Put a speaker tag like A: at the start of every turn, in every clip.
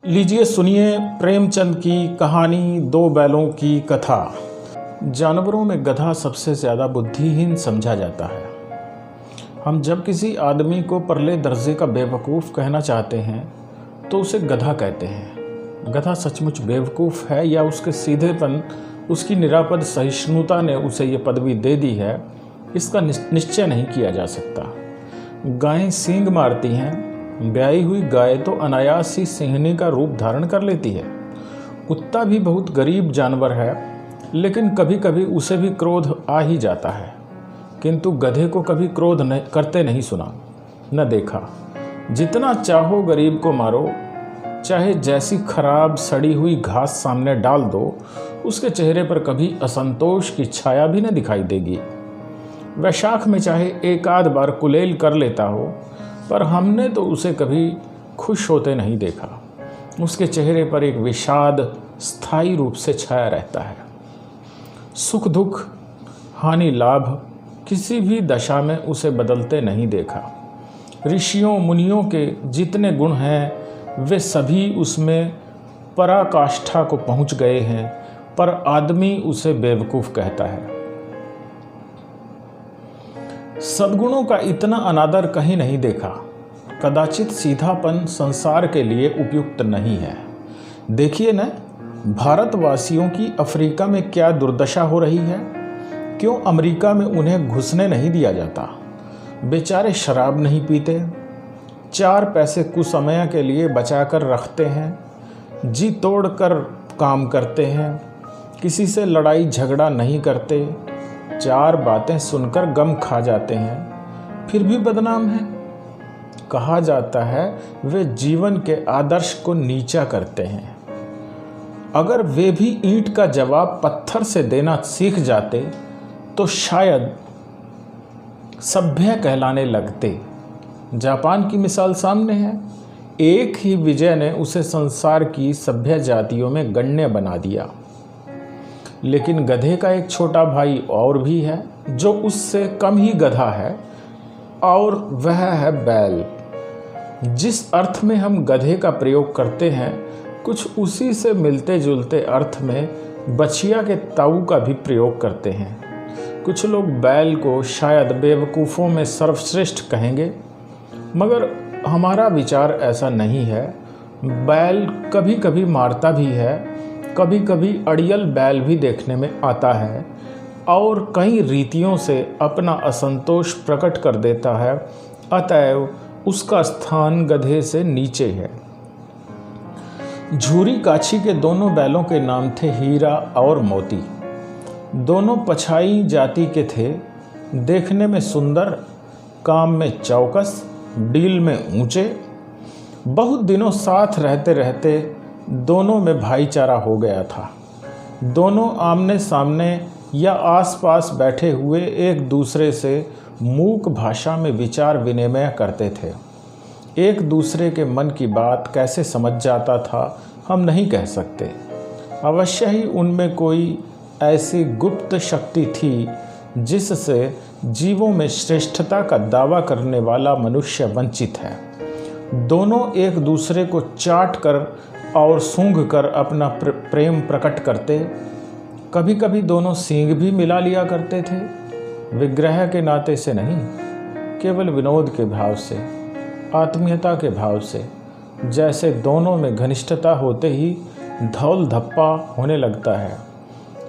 A: लीजिए सुनिए प्रेमचंद की कहानी दो बैलों की कथा। जानवरों में गधा सबसे ज़्यादा बुद्धिहीन समझा जाता है। हम जब किसी आदमी को परले दर्जे का बेवकूफ़ कहना चाहते हैं तो उसे गधा कहते हैं। गधा सचमुच बेवकूफ़ है या उसके सीधेपन, उसकी निरापद सहिष्णुता ने उसे ये पदवी दे दी है, इसका निश्चय नहीं किया जा सकता। गायें सींग मारती हैं, ब्याई हुई गाय तो अनायास ही सिंहनी का रूप धारण कर लेती है। कुत्ता भी बहुत गरीब जानवर है, लेकिन कभी कभी उसे भी क्रोध आ ही जाता है, किंतु गधे को कभी क्रोध करते नहीं सुना न देखा। जितना चाहो गरीब को मारो, चाहे जैसी खराब सड़ी हुई घास सामने डाल दो, उसके चेहरे पर कभी असंतोष की छाया भी न दिखाई देगी। वैशाख में चाहे एक आध बार कुलेल कर लेता हो, पर हमने तो उसे कभी खुश होते नहीं देखा। उसके चेहरे पर एक विषाद स्थायी रूप से छाया रहता है। सुख दुख, हानि लाभ, किसी भी दशा में उसे बदलते नहीं देखा। ऋषियों मुनियों के जितने गुण हैं वे सभी उसमें पराकाष्ठा को पहुंच गए हैं, पर आदमी उसे बेवकूफ़ कहता है। सद्गुणों का इतना अनादर कहीं नहीं देखा। कदाचित सीधापन संसार के लिए उपयुक्त नहीं है। देखिए न, भारतवासियों की अफ्रीका में क्या दुर्दशा हो रही है। क्यों अमेरिका में उन्हें घुसने नहीं दिया जाता। बेचारे शराब नहीं पीते, 4 पैसे कुसमय के लिए बचा कर रखते हैं, जी तोड़ कर काम करते हैं, किसी से लड़ाई झगड़ा नहीं करते, 4 बातें सुनकर गम खा जाते हैं, फिर भी बदनाम हैं। कहा जाता है वे जीवन के आदर्श को नीचा करते हैं। अगर वे भी ईंट का जवाब पत्थर से देना सीख जाते तो शायद सभ्य कहलाने लगते। जापान की मिसाल सामने है। एक ही विजय ने उसे संसार की सभ्य जातियों में गण्य बना दिया। लेकिन गधे का एक छोटा भाई और भी है जो उससे कम ही गधा है, और वह है बैल। जिस अर्थ में हम गधे का प्रयोग करते हैं, कुछ उसी से मिलते जुलते अर्थ में बछिया के ताऊ का भी प्रयोग करते हैं। कुछ लोग बैल को शायद बेवकूफ़ों में सर्वश्रेष्ठ कहेंगे, मगर हमारा विचार ऐसा नहीं है। बैल कभी कभी मारता भी है, कभी कभी अड़ियल बैल भी देखने में आता है, और कई रीतियों से अपना असंतोष प्रकट कर देता है। अतएव उसका स्थान गधे से नीचे है। झूरी काछी के दोनों बैलों के नाम थे हीरा और मोती। दोनों पछाई जाति के थे, देखने में सुंदर, काम में चौकस, डील में ऊंचे। बहुत दिनों साथ रहते रहते दोनों में भाईचारा हो गया था। दोनों आमने सामने या आसपास बैठे हुए एक दूसरे से मूक भाषा में विचार विनिमय करते थे। एक दूसरे के मन की बात कैसे समझ जाता था हम नहीं कह सकते। अवश्य ही उनमें कोई ऐसी गुप्त शक्ति थी जिससे जीवों में श्रेष्ठता का दावा करने वाला मनुष्य वंचित है। दोनों एक दूसरे को चाट कर और सूंघ कर अपना प्रेम प्रकट करते। कभी कभी दोनों सींग भी मिला लिया करते थे, विग्रह के नाते से नहीं, केवल विनोद के भाव से, आत्मीयता के भाव से। जैसे दोनों में घनिष्ठता होते ही धौल धप्पा होने लगता है।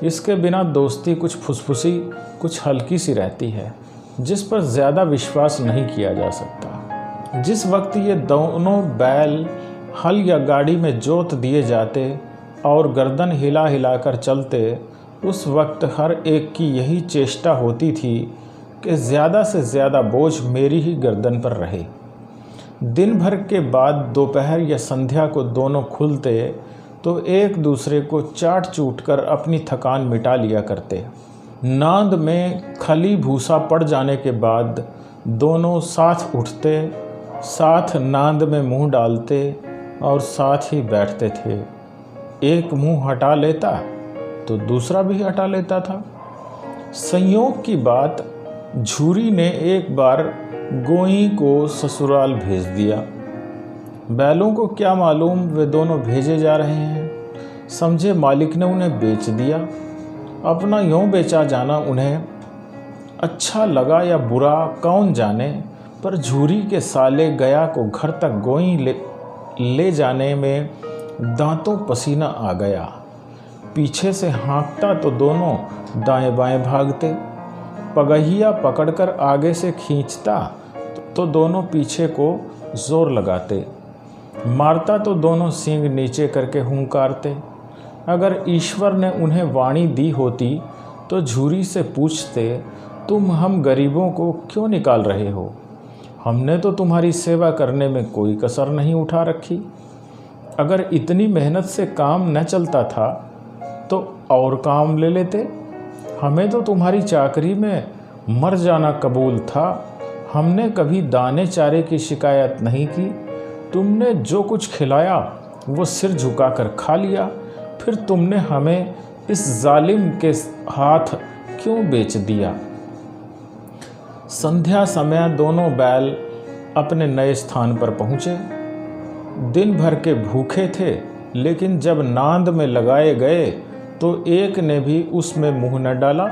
A: इसके बिना दोस्ती कुछ फुसफुसी, कुछ हल्की सी रहती है, जिस पर ज़्यादा विश्वास नहीं किया जा सकता। जिस वक्त ये दोनों बैल हल या गाड़ी में जोत दिए जाते और गर्दन हिला हिला कर चलते, उस वक्त हर एक की यही चेष्टा होती थी कि ज़्यादा से ज़्यादा बोझ मेरी ही गर्दन पर रहे। दिन भर के बाद दोपहर या संध्या को दोनों खुलते तो एक दूसरे को चाट चूट कर अपनी थकान मिटा लिया करते। नांद में खली भूसा पड़ जाने के बाद दोनों साथ उठते, साथ नांद में मुंह डालते और साथ ही बैठते थे। एक मुंह हटा लेता तो दूसरा भी हटा लेता था। संयोग की बात, झूरी ने एक बार गोई को ससुराल भेज दिया। बैलों को क्या मालूम वे दोनों भेजे जा रहे हैं। समझे मालिक ने उन्हें बेच दिया। अपना यूँ बेचा जाना उन्हें अच्छा लगा या बुरा कौन जाने, पर झूरी के साले गया को घर तक गोई ले जाने में दांतों पसीना आ गया। पीछे से हाँकता तो दोनों दाएं बाएं भागते, पगहिया पकड़कर आगे से खींचता तो दोनों पीछे को जोर लगाते, मारता तो दोनों सींग नीचे करके हुंकारते। अगर ईश्वर ने उन्हें वाणी दी होती तो झूरी से पूछते, तुम हम गरीबों को क्यों निकाल रहे हो? हमने तो तुम्हारी सेवा करने में कोई कसर नहीं उठा रखी। अगर इतनी मेहनत से काम न चलता था तो और काम ले लेते। हमें तो तुम्हारी चाकरी में मर जाना कबूल था। हमने कभी दाने चारे की शिकायत नहीं की। तुमने जो कुछ खिलाया वो सिर झुकाकर खा लिया। फिर तुमने हमें इस जालिम के हाथ क्यों बेच दिया? संध्या समय दोनों बैल अपने नए स्थान पर पहुँचे। दिन भर के भूखे थे, लेकिन जब नांद में लगाए गए तो एक ने भी उसमें मुंह न डाला।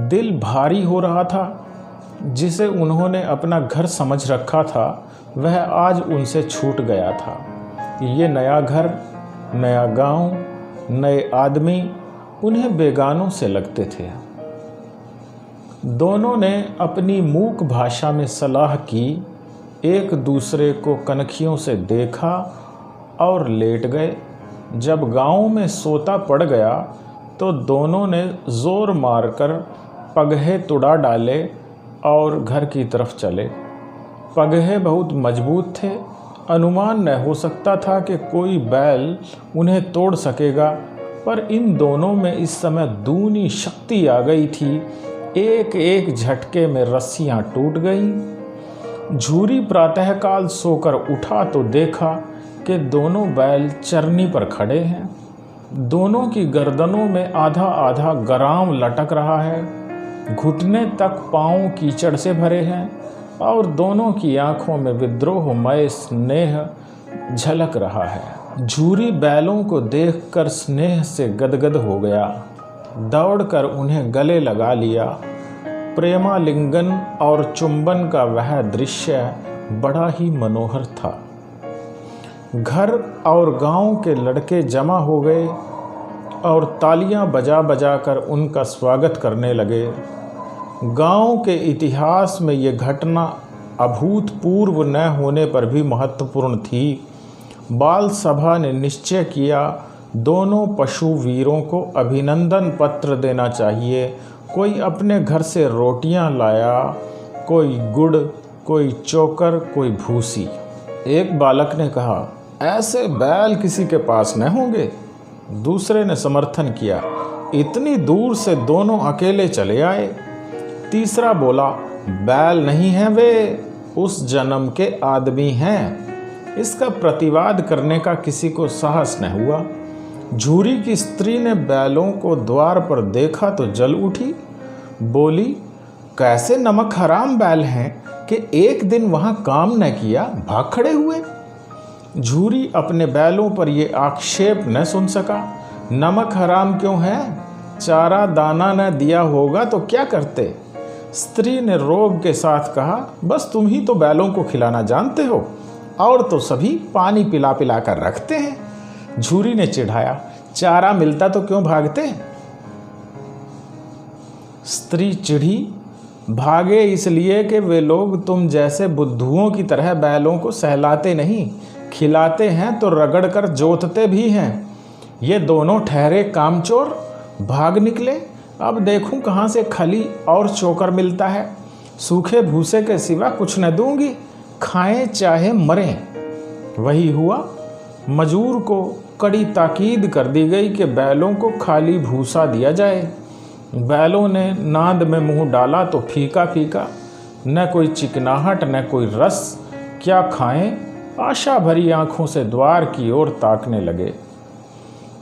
A: दिल भारी हो रहा था। जिसे उन्होंने अपना घर समझ रखा था वह आज उनसे छूट गया था। ये नया घर, नया गांव, नए आदमी उन्हें बेगानों से लगते थे। दोनों ने अपनी मूक भाषा में सलाह की, एक दूसरे को कनखियों से देखा और लेट गए। जब गांव में सोता पड़ गया तो दोनों ने जोर मारकर पगहे तुड़ा डाले और घर की तरफ चले। पगहे बहुत मजबूत थे। अनुमान न हो सकता था कि कोई बैल उन्हें तोड़ सकेगा, पर इन दोनों में इस समय दूनी शक्ति आ गई थी। एक एक झटके में रस्सियां टूट गईं। झूरी प्रातःकाल सोकर उठा तो देखा कि दोनों बैल चरनी पर खड़े हैं। दोनों की गर्दनों में आधा आधा गराम लटक रहा है। घुटने तक पांव कीचड़ से भरे हैं और दोनों की आंखों में विद्रोहमय स्नेह झलक रहा है। झूरी बैलों को देखकर स्नेह से गदगद हो गया। दौड़कर उन्हें गले लगा लिया। प्रेमालिंगन और चुंबन का वह दृश्य बड़ा ही मनोहर था। घर और गांव के लड़के जमा हो गए और तालियां बजा बजा कर उनका स्वागत करने लगे। गांव के इतिहास में ये घटना अभूतपूर्व न होने पर भी महत्वपूर्ण थी। बाल सभा ने निश्चय किया, दोनों पशु वीरों को अभिनंदन पत्र देना चाहिए। कोई अपने घर से रोटियां लाया, कोई गुड़, कोई चोकर, कोई भूसी। एक बालक ने कहा, ऐसे बैल किसी के पास न होंगे। दूसरे ने समर्थन किया, इतनी दूर से दोनों अकेले चले आए। तीसरा बोला, बैल नहीं हैं वे, उस जन्म के आदमी हैं। इसका प्रतिवाद करने का किसी को साहस न हुआ। झूरी की स्त्री ने बैलों को द्वार पर देखा तो जल उठी। बोली, कैसे नमक हराम बैल हैं कि एक दिन वहां काम न किया, भाग खड़े हुए। झूरी अपने बैलों पर यह आक्षेप न सुन सका। नमक हराम क्यों है? चारा दाना न दिया होगा तो क्या करते? स्त्री ने रोब के साथ कहा, बस तुम ही तो बैलों को खिलाना जानते हो, और तो सभी पानी पिला पिला कर रखते हैं। झूरी ने चिढ़ाया, चारा मिलता तो क्यों भागते? स्त्री चिढ़ी, भागे इसलिए कि वे लोग तुम जैसे बुद्धुओं की तरह बैलों को सहलाते नहीं, खिलाते हैं तो रगड़ कर जोतते भी हैं। ये दोनों ठहरे कामचोर भाग निकले। अब देखूं कहाँ से खली और चोकर मिलता है। सूखे भूसे के सिवा कुछ न दूंगी, खाएं चाहे मरें। वही हुआ। मजूर को कड़ी ताकीद कर दी गई कि बैलों को खाली भूसा दिया जाए। बैलों ने नांद में मुंह डाला तो फीका फीका, न कोई चिकनाहट न कोई रस। क्या खाएं? आशा भरी आंखों से द्वार की ओर ताकने लगे।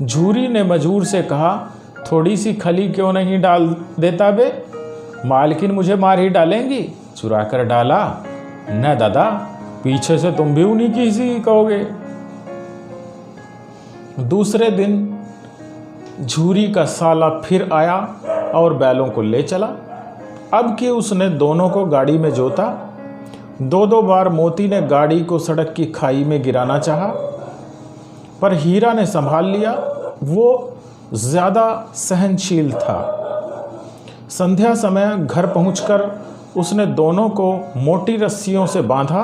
A: झूरी ने मजूर से कहा, थोड़ी सी खली क्यों नहीं डाल देता बे? मालकिन मुझे मार ही डालेंगी। चुरा कर डाला? न दादा, पीछे से तुम भी उन्हीं की सी कहोगे। दूसरे दिन झूरी का साला फिर आया और बैलों को ले चला। अब कि उसने दोनों को गाड़ी में जोता। दो दो बार मोती ने गाड़ी को सड़क की खाई में गिराना चाहा, पर हीरा ने संभाल लिया। वो ज़्यादा सहनशील था। संध्या समय घर पहुंचकर उसने दोनों को मोटी रस्सियों से बांधा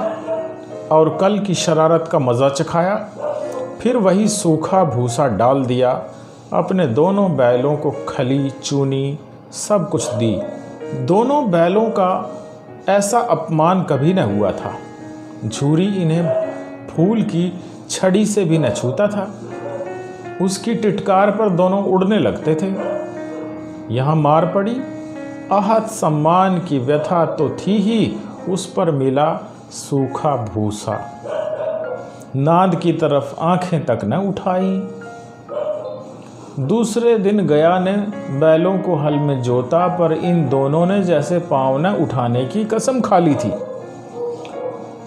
A: और कल की शरारत का मज़ा चखाया। फिर वही सूखा भूसा डाल दिया। अपने दोनों बैलों को खली चूनी सब कुछ दी। दोनों बैलों का ऐसा अपमान कभी न हुआ था। झूरी इन्हें फूल की छड़ी से भी न छूता था। उसकी टिटकार पर दोनों उड़ने लगते थे। यहाँ मार पड़ी। आहत सम्मान की व्यथा तो थी ही, उस पर मिला सूखा भूसा। नाद की तरफ आंखें तक न उठाई। दूसरे दिन गया ने बैलों को हल में जोता, पर इन दोनों ने जैसे पाँव न उठाने की कसम खा ली थी।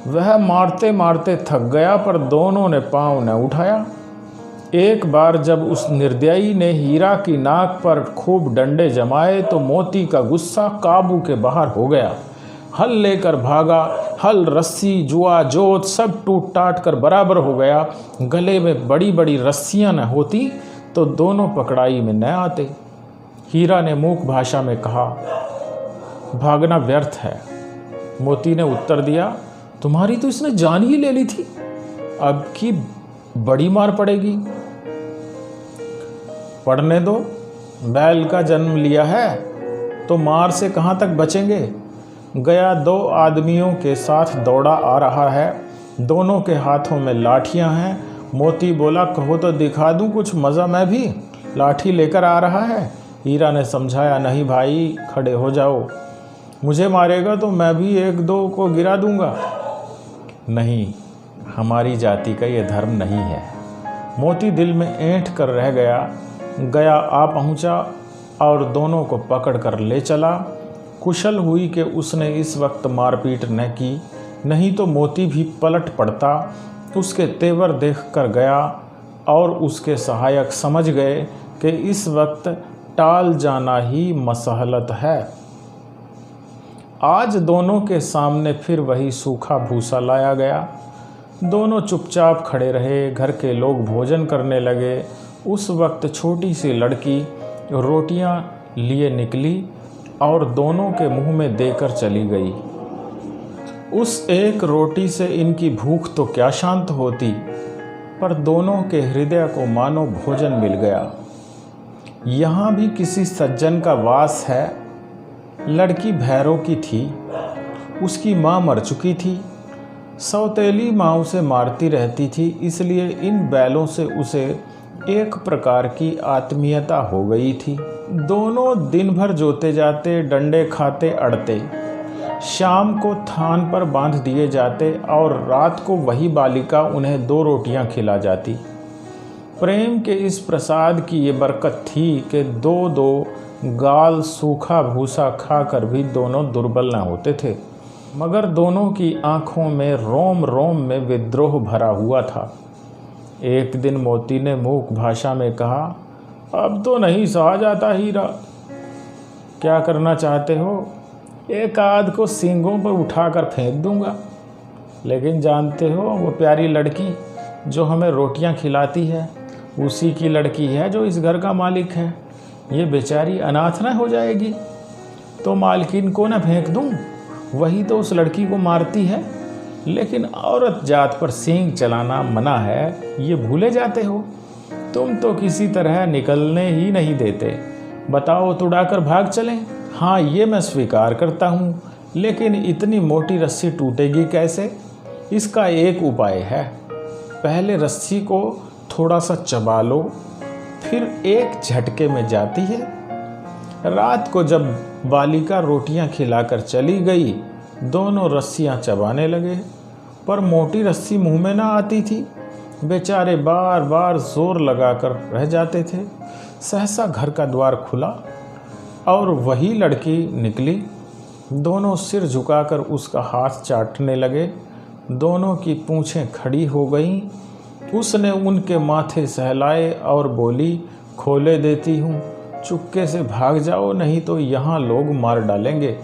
A: वह मारते मारते थक गया, पर दोनों ने पाँव न उठाया। एक बार जब उस निर्दयी ने हीरा की नाक पर खूब डंडे जमाए तो मोती का गुस्सा काबू के बाहर हो गया। हल लेकर भागा। हल, रस्सी, जुआ, जोत सब टूट टाट कर बराबर हो गया। गले में बड़ी बड़ी रस्सियां न होती तो दोनों पकड़ाई में न आते। हीरा ने मूक भाषा में कहा, भागना व्यर्थ है। मोती ने उत्तर दिया, तुम्हारी तो इसने जान ही ले ली थी, अब की बड़ी मार पड़ेगी। पढ़ने दो, बैल का जन्म लिया है तो मार से कहाँ तक बचेंगे। गया दो आदमियों के साथ दौड़ा आ रहा है। दोनों के हाथों में लाठियां हैं। मोती बोला, कहो तो दिखा दूं कुछ मज़ा, मैं भी लाठी लेकर आ रहा है। हीरा ने समझाया, नहीं भाई, खड़े हो जाओ, मुझे मारेगा तो मैं भी एक दो को गिरा दूंगा। नहीं, हमारी जाति का ये धर्म नहीं है। मोती दिल में ऐंठ कर रह गया। गया आ पहुंचा और दोनों को पकड़ कर ले चला। कुशल हुई कि उसने इस वक्त मारपीट न की, नहीं तो मोती भी पलट पड़ता। उसके तेवर देख कर गया और उसके सहायक समझ गए कि इस वक्त टाल जाना ही मसहलत है। आज दोनों के सामने फिर वही सूखा भूसा लाया गया। दोनों चुपचाप खड़े रहे। घर के लोग भोजन करने लगे। उस वक्त छोटी सी लड़की रोटियां लिए निकली और दोनों के मुंह में देकर चली गई। उस एक रोटी से इनकी भूख तो क्या शांत होती, पर दोनों के हृदय को मानो भोजन मिल गया। यहाँ भी किसी सज्जन का वास है। लड़की भैरों की थी। उसकी माँ मर चुकी थी। सौतेली माँ उसे मारती रहती थी, इसलिए इन बैलों से उसे एक प्रकार की आत्मीयता हो गई थी। दोनों दिन भर जोते जाते, डंडे खाते अड़ते। शाम को थान पर बांध दिए जाते और रात को वही बालिका उन्हें 2 रोटियां खिला जाती। प्रेम के इस प्रसाद की ये बरकत थी कि 2-2 गाल सूखा भूसा खाकर भी दोनों दुर्बल न होते थे। मगर दोनों की आंखों में रोम रोम में विद्रोह भरा हुआ था। एक दिन मोती ने मूक भाषा में कहा, अब तो नहीं सहा जाता हीरा, क्या करना चाहते हो? एक आध को सींगों पर उठाकर फेंक दूंगा, लेकिन जानते हो वो प्यारी लड़की जो हमें रोटियां खिलाती है उसी की लड़की है जो इस घर का मालिक है। ये बेचारी अनाथ न हो जाएगी तो मालकिन को न फेंक दूं, वही तो उस लड़की को मारती है। लेकिन औरत जात पर सींग चलाना मना है, ये भूले जाते हो। तुम तो किसी तरह निकलने ही नहीं देते। बताओ तो उड़ाकर भाग चलें? हाँ, ये मैं स्वीकार करता हूँ, लेकिन इतनी मोटी रस्सी टूटेगी कैसे? इसका एक उपाय है। पहले रस्सी को थोड़ा सा चबा लो, फिर एक झटके में जाती है। रात को जब बालिका रोटियां खिलाकर चली गई, दोनों रस्सियां चबाने लगे, पर मोटी रस्सी मुंह में ना आती थी। बेचारे बार बार जोर लगाकर रह जाते थे। सहसा घर का द्वार खुला और वही लड़की निकली। दोनों सिर झुकाकर उसका हाथ चाटने लगे। दोनों की पूँछें खड़ी हो गईं। उसने उनके माथे सहलाए और बोली, खोले देती हूँ, चुपके से भाग जाओ, नहीं तो यहाँ लोग मार डालेंगे।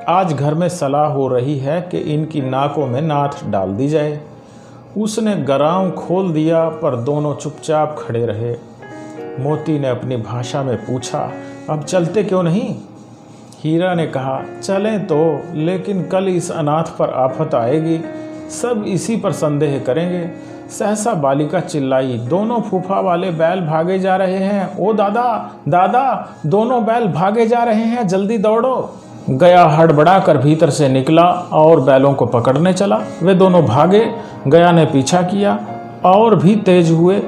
A: आज घर में सलाह हो रही है कि इनकी नाकों में नाथ डाल दी जाए। उसने गराम खोल दिया, पर दोनों चुपचाप खड़े रहे। मोती ने अपनी भाषा में पूछा, अब चलते क्यों नहीं? हीरा ने कहा, चलें तो, लेकिन कल इस अनाथ पर आफत आएगी, सब इसी पर संदेह करेंगे। सहसा बालिका चिल्लाई, दोनों फूफा वाले बैल भागे जा रहे हैं। ओ दादा, दादा, दोनों बैल भागे जा रहे हैं, जल्दी दौड़ो। गया हड़बड़ा कर भीतर से निकला और बैलों को पकड़ने चला। वे दोनों भागे। गया ने पीछा किया और भी तेज हुए।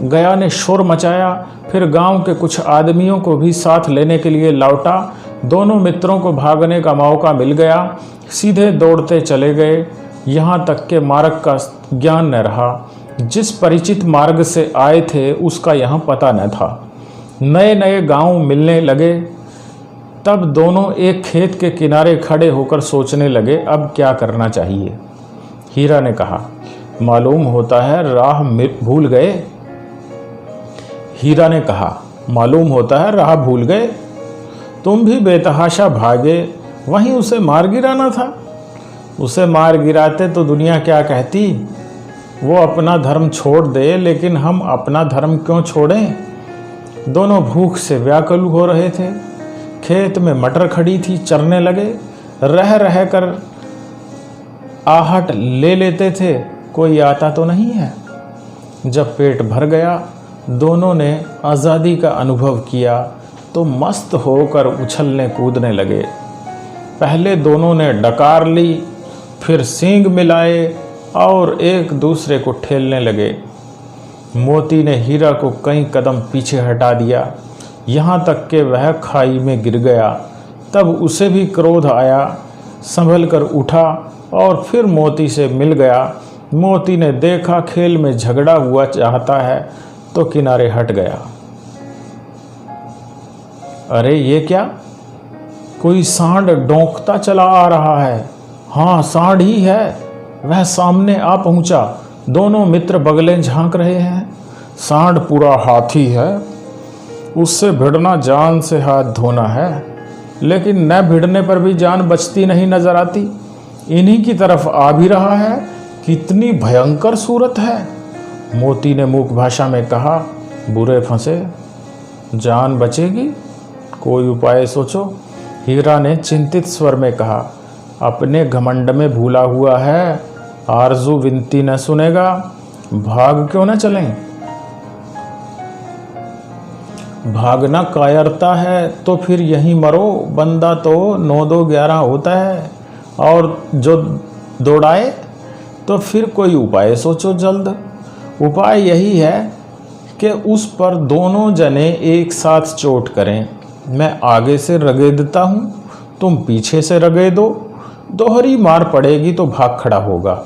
A: गया ने शोर मचाया, फिर गांव के कुछ आदमियों को भी साथ लेने के लिए लौटा। दोनों मित्रों को भागने का मौका मिल गया। सीधे दौड़ते चले गए, यहाँ तक के मार्ग का ज्ञान न रहा। जिस परिचित मार्ग से आए थे उसका यहाँ पता न था। नए नए गांव मिलने लगे। तब दोनों एक खेत के किनारे खड़े होकर सोचने लगे, अब क्या करना चाहिए। हीरा ने कहा, मालूम होता है राह भूल गए। हीरा ने कहा, मालूम होता है राह भूल गए। तुम भी बेतहाशा भागे, वहीं उसे मार गिराना था। उसे मार गिराते तो दुनिया क्या कहती। वो अपना धर्म छोड़ दे, लेकिन हम अपना धर्म क्यों छोड़ें। दोनों भूख से व्याकुल हो रहे थे। खेत में मटर खड़ी थी, चरने लगे। रह रह कर आहट ले लेते थे, कोई आता तो नहीं है। जब पेट भर गया, दोनों ने आज़ादी का अनुभव किया तो मस्त होकर उछलने कूदने लगे। पहले दोनों ने डकार ली, फिर सींग मिलाए और एक दूसरे को ठेलने लगे। मोती ने हीरा को कई कदम पीछे हटा दिया, यहाँ तक कि वह खाई में गिर गया। तब उसे भी क्रोध आया, संभल कर उठा और फिर मोती से मिल गया। मोती ने देखा खेल में झगड़ा हुआ चाहता है तो किनारे हट गया। अरे ये क्या, कोई सांड डोंकता चला आ रहा है। हाँ, सांड ही है। वह सामने आ पहुंचा। दोनों मित्र बगलें झांक रहे हैं। सांड पूरा हाथी है, उससे भिड़ना जान से हाथ धोना है, लेकिन न भिड़ने पर भी जान बचती नहीं नजर आती। इन्हीं की तरफ आ भी रहा है। कितनी भयंकर सूरत है। मोती ने मूक भाषा में कहा, बुरे फंसे, जान बचेगी, कोई उपाय सोचो। हीरा ने चिंतित स्वर में कहा, अपने घमंड में भूला हुआ है, आरजू विनती न सुनेगा, भाग क्यों न चलें। भागना कायरता है तो फिर यहीं मरो। बंदा तो 9-2-11 होता है, और जो दौड़ाए तो फिर कोई उपाय सोचो जल्द। उपाय यही है कि उस पर दोनों जने एक साथ चोट करें। मैं आगे से रगेदता हूँ, तुम पीछे से रगेदो। दोहरी मार पड़ेगी तो भाग खड़ा होगा।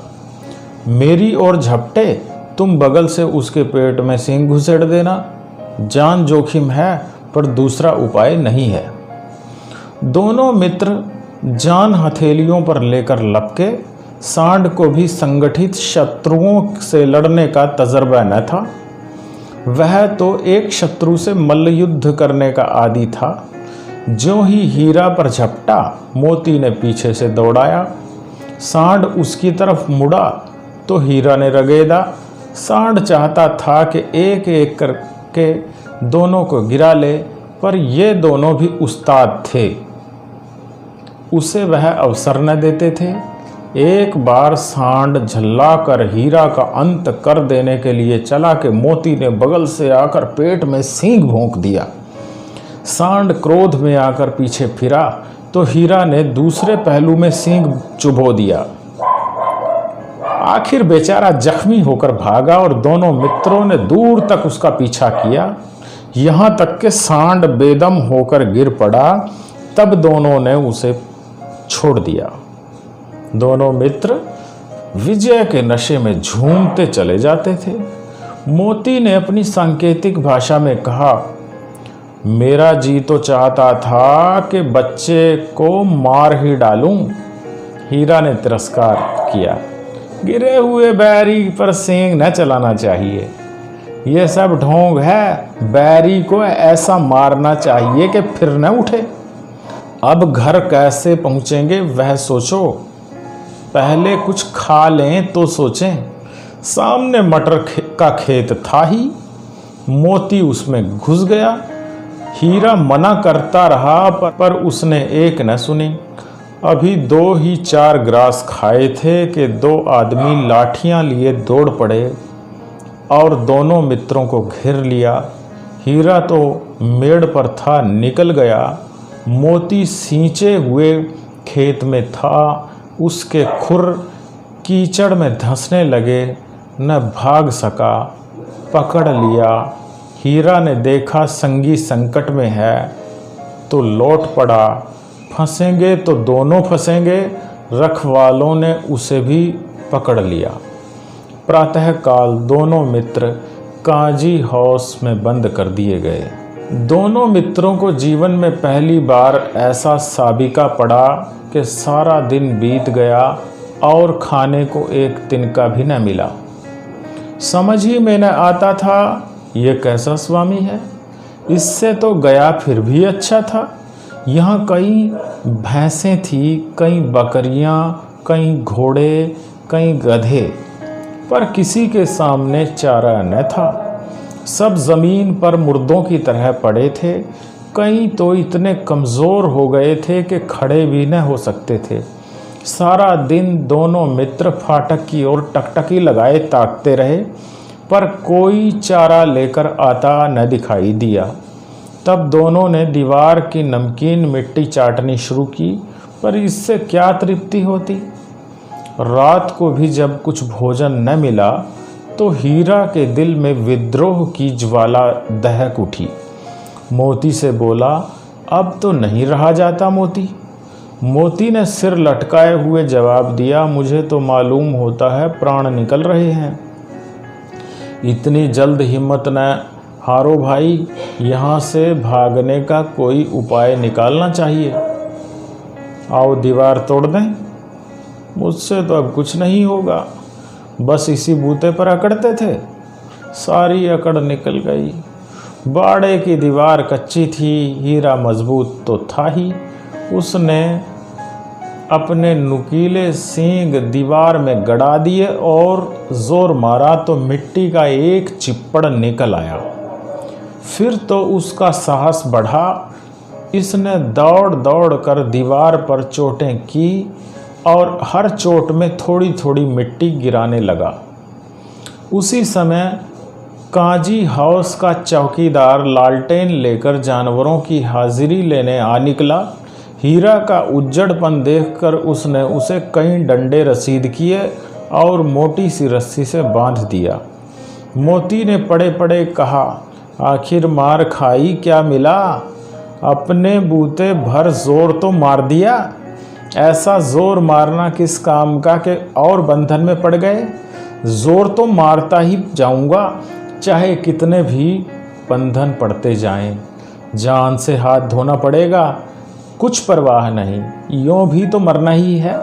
A: मेरी ओर झपटे, तुम बगल से उसके पेट में सींग घुसेड़ देना। जान जोखिम है, पर दूसरा उपाय नहीं है। दोनों मित्र जान हथेलियों पर लेकर लपके। सांड को भी संगठित शत्रुओं से लड़ने का तजर्बा न था। वह तो एक शत्रु से मल्ल युद्ध करने का आदी था। ज्यों ही हीरा पर झपटा, मोती ने पीछे से दौड़ाया। सांड उसकी तरफ मुड़ा तो हीरा ने रगेदा। सांड चाहता था कि एक एक करके दोनों को गिरा ले, पर ये दोनों भी उस्ताद थे, उसे वह अवसर न देते थे। एक बार सांड झल्ला कर हीरा का अंत कर देने के लिए चला कि मोती ने बगल से आकर पेट में सींग भोंक दिया। सांड क्रोध में आकर पीछे फिरा तो हीरा ने दूसरे पहलू में सींग चुभो दिया। आखिर बेचारा जख्मी होकर भागा और दोनों मित्रों ने दूर तक उसका पीछा किया, यहाँ तक कि सांड बेदम होकर गिर पड़ा। तब दोनों ने उसे छोड़ दिया। दोनों मित्र विजय के नशे में झूमते चले जाते थे। मोती ने अपनी सांकेतिक भाषा में कहा, मेरा जी तो चाहता था कि बच्चे को मार ही डालूं। हीरा ने तिरस्कार किया, गिरे हुए बैरी पर सींग न चलाना चाहिए। ये सब ढोंग है। बैरी को ऐसा मारना चाहिए कि फिर न उठे। अब घर कैसे पहुंचेंगे वह सोचो। पहले कुछ खा लें तो सोचें। सामने मटर का खेत था ही। मोती उसमें घुस गया। हीरा मना करता रहा पर उसने एक न सुनी। अभी 2 ही 4 ग्रास खाए थे कि 2 आदमी लाठियां लिए दौड़ पड़े और दोनों मित्रों को घेर लिया। हीरा तो मेड़ पर था, निकल गया। मोती सींचे हुए खेत में था। उसके खुर कीचड़ में धंसने लगे, न भाग सका। पकड़ लिया। हीरा ने देखा संगी संकट में है तो लौट पड़ा। फंसेंगे तो दोनों फंसेंगे। रखवालों ने उसे भी पकड़ लिया। प्रातःकाल दोनों मित्र काजी हाउस में बंद कर दिए गए। दोनों मित्रों को जीवन में पहली बार ऐसा साबिका पड़ा कि सारा दिन बीत गया और खाने को एक तिनका भी न मिला। समझ ही में न आता था ये कैसा स्वामी है। इससे तो गया फिर भी अच्छा था। यहाँ कई भैंसें थी, कई बकरियाँ, कई घोड़े, कई गधे, पर किसी के सामने चारा न था। सब जमीन पर मुर्दों की तरह पड़े थे। कई तो इतने कमज़ोर हो गए थे कि खड़े भी न हो सकते थे। सारा दिन दोनों मित्र फाटक की ओर टकटकी लगाए ताकते रहे, पर कोई चारा लेकर आता न दिखाई दिया। तब दोनों ने दीवार की नमकीन मिट्टी चाटनी शुरू की, पर इससे क्या तृप्ति होती। रात को भी जब कुछ भोजन न मिला तो हीरा के दिल में विद्रोह की ज्वाला दहक उठी। मोती से बोला, अब तो नहीं रहा जाता मोती। मोती ने सिर लटकाए हुए जवाब दिया, मुझे तो मालूम होता है प्राण निकल रहे हैं। इतनी जल्द हिम्मत न हारो भाई, यहाँ से भागने का कोई उपाय निकालना चाहिए। आओ दीवार तोड़ दें। मुझसे तो अब कुछ नहीं होगा। बस इसी बूते पर अकड़ते थे। सारी अकड़ निकल गई। बाड़े की दीवार कच्ची थी, हीरा मजबूत तो था ही। उसने अपने नुकीले सींग दीवार में गड़ा दिए और जोर मारा तो मिट्टी का एक चिप्पड़ निकल आया। फिर तो उसका साहस बढ़ा। इसने दौड़ दौड़ कर दीवार पर चोटें की और हर चोट में थोड़ी थोड़ी मिट्टी गिराने लगा। उसी समय काजी हाउस का चौकीदार लालटेन लेकर जानवरों की हाजिरी लेने आ निकला। हीरा का उज्जड़पन देखकर उसने उसे कई डंडे रसीद किए और मोटी सी रस्सी से बांध दिया। मोती ने पड़े पड़े कहा, आखिर मार खाई क्या मिला? अपने बूते भर जोर तो मार दिया। ऐसा जोर मारना किस काम का कि और बंधन में पड़ गए। जोर तो मारता ही जाऊंगा, चाहे कितने भी बंधन पड़ते जाएं। जान से हाथ धोना पड़ेगा, कुछ परवाह नहीं, यूं भी तो मरना ही है।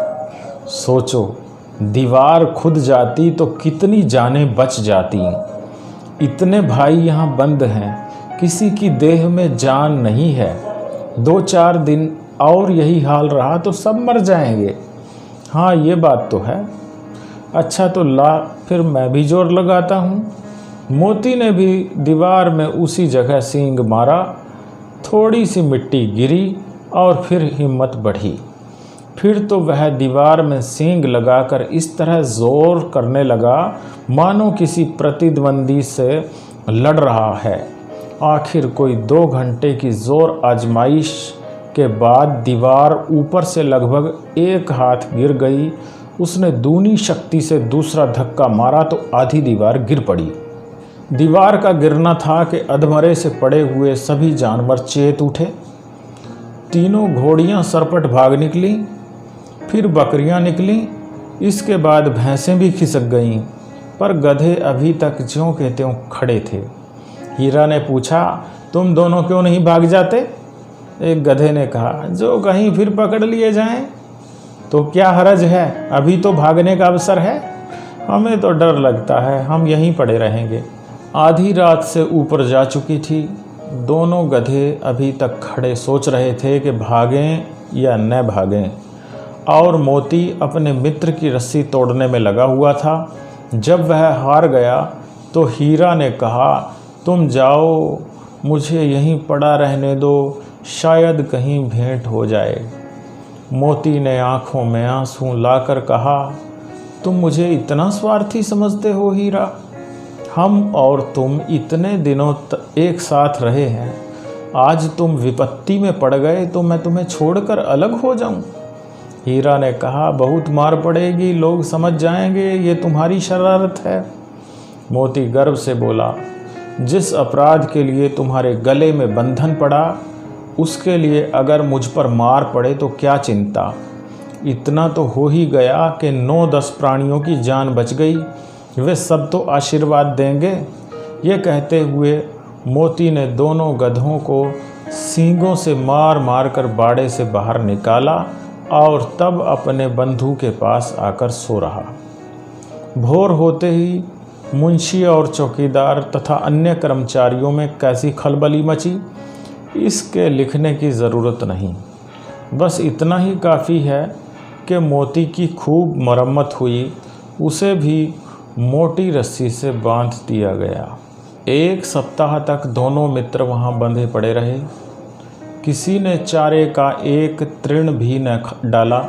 A: सोचो, दीवार खुद जाती तो कितनी जानें बच जाती। इतने भाई यहाँ बंद हैं, किसी की देह में जान नहीं है। 2-4 दिन और यही हाल रहा तो सब मर जाएंगे। हाँ, ये बात तो है। अच्छा तो ला, फिर मैं भी जोर लगाता हूँ। मोती ने भी दीवार में उसी जगह सींग मारा। थोड़ी सी मिट्टी गिरी और फिर हिम्मत बढ़ी। फिर तो वह दीवार में सींग लगाकर इस तरह जोर करने लगा मानो किसी प्रतिद्वंदी से लड़ रहा है। आखिर कोई 2 घंटे की जोर आजमाइश के बाद दीवार ऊपर से लगभग 1 हाथ गिर गई। उसने दूनी शक्ति से दूसरा धक्का मारा तो आधी दीवार गिर पड़ी। दीवार का गिरना था कि अधमरे से पड़े हुए सभी जानवर चेत उठे। तीनों घोड़ियां सरपट भाग निकली, फिर बकरियां निकली, इसके बाद भैंसें भी खिसक गईं, पर गधे अभी तक ज्यों के त्यों खड़े थे। हीरा ने पूछा, तुम दोनों क्यों नहीं भाग जाते? एक गधे ने कहा, जो कहीं फिर पकड़ लिए जाएं तो क्या हरज है, अभी तो भागने का अवसर है। हमें तो डर लगता है, हम यहीं पड़े रहेंगे। आधी रात से ऊपर जा चुकी थी। दोनों गधे अभी तक खड़े सोच रहे थे कि भागें या न भागें, और मोती अपने मित्र की रस्सी तोड़ने में लगा हुआ था। जब वह हार गया तो हीरा ने कहा, तुम जाओ, मुझे यहीं पड़ा रहने दो, शायद कहीं भेंट हो जाए। मोती ने आंखों में आंसू लाकर कहा, तुम मुझे इतना स्वार्थी समझते हो हीरा? हम और तुम इतने दिनों एक साथ रहे हैं, आज तुम विपत्ति में पड़ गए तो मैं तुम्हें छोड़कर अलग हो जाऊं? हीरा ने कहा, बहुत मार पड़ेगी, लोग समझ जाएंगे ये तुम्हारी शरारत है। मोती गर्व से बोला, जिस अपराध के लिए तुम्हारे गले में बंधन पड़ा, उसके लिए अगर मुझ पर मार पड़े तो क्या चिंता। इतना तो हो ही गया कि 9-10 प्राणियों की जान बच गई, वे सब तो आशीर्वाद देंगे। ये कहते हुए मोती ने दोनों गधों को सींगों से मार मार कर बाड़े से बाहर निकाला और तब अपने बंधु के पास आकर सो रहा। भोर होते ही मुंशी और चौकीदार तथा अन्य कर्मचारियों में कैसी खलबली मची, इसके लिखने की ज़रूरत नहीं। बस इतना ही काफ़ी है कि मोती की खूब मरम्मत हुई, उसे भी मोटी रस्सी से बांध दिया गया। 1 सप्ताह तक दोनों मित्र वहाँ बंधे पड़े रहे। किसी ने चारे का एक तृण भी न डाला।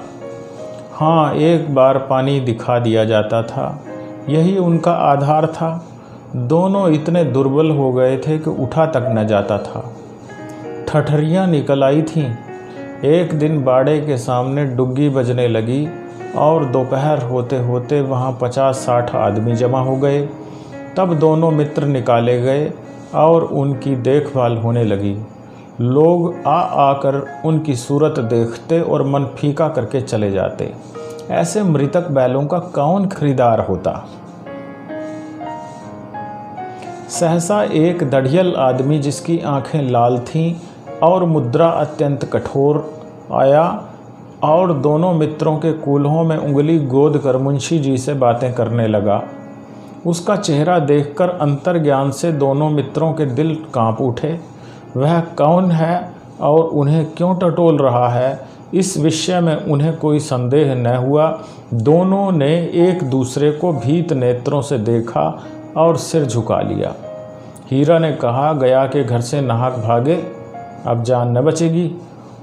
A: हाँ, एक बार पानी दिखा दिया जाता था, यही उनका आधार था। दोनों इतने दुर्बल हो गए थे कि उठा तक न जाता था। ठठरियाँ निकल आई थीं। एक दिन बाड़े के सामने डुग्गी बजने लगी और दोपहर होते होते वहाँ 50-60 आदमी जमा हो गए। तब दोनों मित्र निकाले गए और उनकी देखभाल होने लगी। लोग आ आकर उनकी सूरत देखते और मन फीका करके चले जाते। ऐसे मृतक बैलों का कौन खरीदार होता। सहसा एक दढ़ियल आदमी जिसकी आंखें लाल थीं और मुद्रा अत्यंत कठोर आया और दोनों मित्रों के कूल्हों में उंगली गोद कर मुंशी जी से बातें करने लगा। उसका चेहरा देखकर अंतर्ज्ञान से दोनों मित्रों के दिल कांप उठे। वह कौन है और उन्हें क्यों टटोल रहा है, इस विषय में उन्हें कोई संदेह न हुआ। दोनों ने एक दूसरे को भीत नेत्रों से देखा और सिर झुका लिया। हीरा ने कहा, गया के घर से नाहक भागे, अब जान न बचेगी।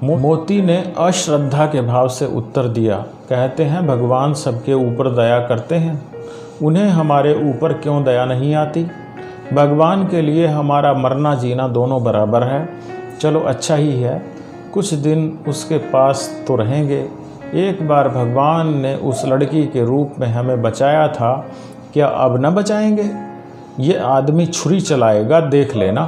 A: मोती ने अश्रद्धा के भाव से उत्तर दिया, कहते हैं भगवान सबके ऊपर दया करते हैं, उन्हें हमारे ऊपर क्यों दया नहीं आती। भगवान के लिए हमारा मरना जीना दोनों बराबर है। चलो अच्छा ही है, कुछ दिन उसके पास तो रहेंगे। एक बार भगवान ने उस लड़की के रूप में हमें बचाया था, क्या अब न बचाएंगे। ये आदमी छुरी चलाएगा, देख लेना।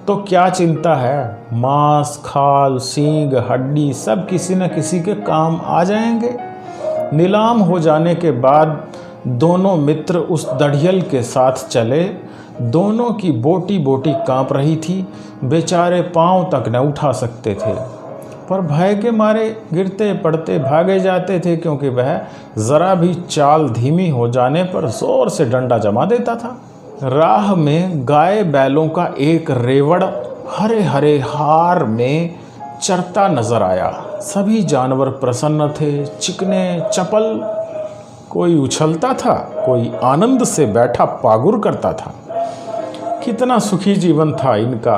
A: तो क्या चिंता है, मांस, खाल, सींग, हड्डी सब किसी न किसी के काम आ जाएंगे। नीलाम हो जाने के बाद दोनों मित्र उस दढ़ियल के साथ चले। दोनों की बोटी बोटी कांप रही थी, बेचारे पांव तक न उठा सकते थे, पर भय के मारे गिरते पड़ते भागे जाते थे, क्योंकि वह ज़रा भी चाल धीमी हो जाने पर जोर से डंडा जमा देता था। राह में गाय बैलों का एक रेवड़ हरे हरे हार में चरता नजर आया। सभी जानवर प्रसन्न थे, चिकने चपल। कोई उछलता था, कोई आनंद से बैठा पागुर करता था। कितना सुखी जीवन था इनका,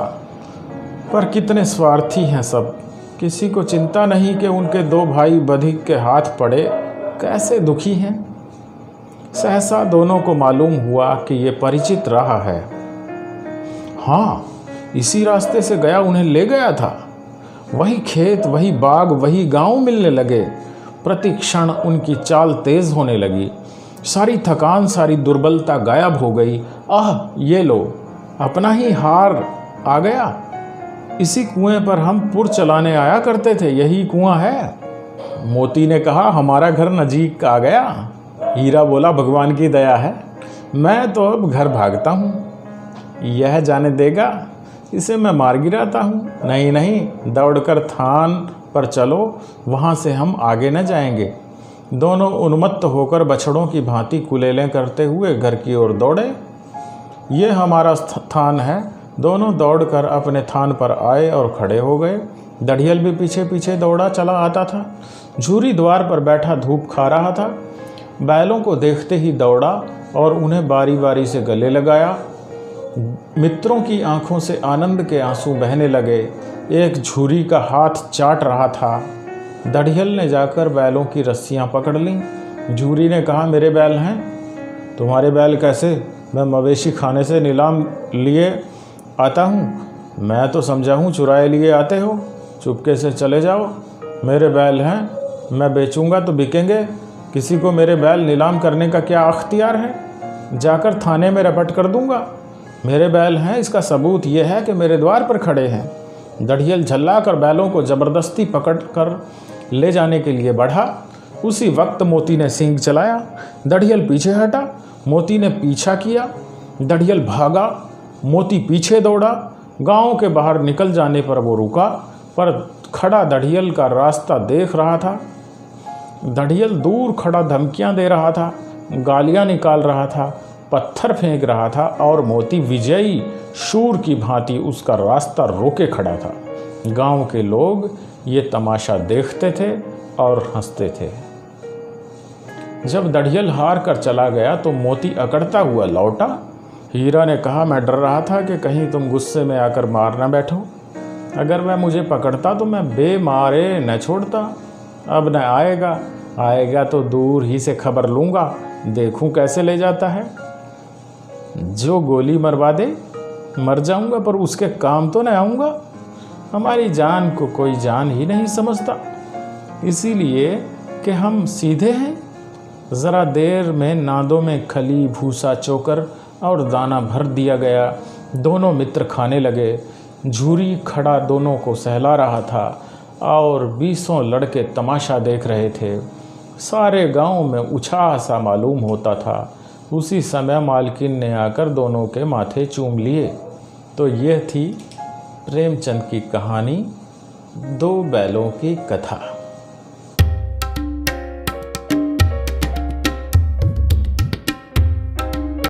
A: पर कितने स्वार्थी हैं सब। किसी को चिंता नहीं कि उनके 2 भाई बधिक के हाथ पड़े, कैसे दुखी हैं। सहसा दोनों को मालूम हुआ कि ये परिचित राह है। हाँ, इसी रास्ते से गया उन्हें ले गया था। वही खेत, वही बाग, वही गांव मिलने लगे। प्रति क्षण उनकी चाल तेज होने लगी। सारी थकान, सारी दुर्बलता गायब हो गई। आह, ये लो, अपना ही हार आ गया। इसी कुएं पर हम पुर चलाने आया करते थे, यही कुआं है। मोती ने कहा, हमारा घर नजीक आ गया। हीरा बोला, भगवान की दया है, मैं तो अब घर भागता हूँ। यह जाने देगा, इसे मैं मार गिराता हूँ। नहीं नहीं, दौड़कर थान पर चलो, वहाँ से हम आगे न जाएंगे। दोनों उन्मत्त होकर बछड़ों की भांति कुलेलें करते हुए घर की ओर दौड़े। ये हमारा थान है। दोनों दौड़कर अपने थान पर आए और खड़े हो गए। दढ़ियल भी पीछे पीछे दौड़ा चला आता था। झूरी द्वार पर बैठा धूप खा रहा था। बैलों को देखते ही दौड़ा और उन्हें बारी बारी से गले लगाया। मित्रों की आंखों से आनंद के आंसू बहने लगे। एक झूरी का हाथ चाट रहा था। दढ़ियल ने जाकर बैलों की रस्सियां पकड़ लीं। झूरी ने कहा, मेरे बैल हैं। तुम्हारे बैल कैसे? मैं मवेशी खाने से नीलाम लिए आता हूँ। मैं तो समझा हूँ चुराए लिए आते हो। चुपके से चले जाओ। मेरे बैल हैं, मैं बेचूंगा तो बिकेंगे। किसी को मेरे बैल नीलाम करने का क्या अख्तियार है? जाकर थाने में रपट कर दूंगा। मेरे बैल हैं, इसका सबूत यह है कि मेरे द्वार पर खड़े हैं। दढ़ियल झल्ला कर बैलों को ज़बरदस्ती पकड़ कर ले जाने के लिए बढ़ा। उसी वक्त मोती ने सींग चलाया। दढ़ियल पीछे हटा। मोती ने पीछा किया। दढ़ियल भागा। मोती पीछे दौड़ा। गांव के बाहर निकल जाने पर वो रुका, पर खड़ा दढ़ियल का रास्ता देख रहा था। दढ़ियल दूर खड़ा धमकियां दे रहा था, गालियां निकाल रहा था, पत्थर फेंक रहा था और मोती विजयी शूर की भांति उसका रास्ता रोके खड़ा था। गांव के लोग ये तमाशा देखते थे और हंसते थे। जब दढ़ियल हार कर चला गया तो मोती अकड़ता हुआ लौटा। हीरा ने कहा, मैं डर रहा था कि कहीं तुम गुस्से में आकर मार न बैठो। अगर वह मुझे पकड़ता तो मैं बेमारे न छोड़ता। अब न आएगा तो दूर ही से खबर लूँगा, देखूं कैसे ले जाता है। जो गोली मरवा दे मर जाऊंगा, पर उसके काम तो न आऊँगा। हमारी जान को कोई जान ही नहीं समझता, इसीलिए कि हम सीधे हैं। ज़रा देर में नादों में खली, भूसा, चोकर और दाना भर दिया गया। दोनों मित्र खाने लगे। झूरी खड़ा दोनों को सहला रहा था और 20 लड़के तमाशा देख रहे थे। सारे गांव में उत्साह सा मालूम होता था। उसी समय मालकिन ने आकर दोनों के माथे चूम लिए। तो यह थी प्रेमचंद की कहानी, दो बैलों की कथा।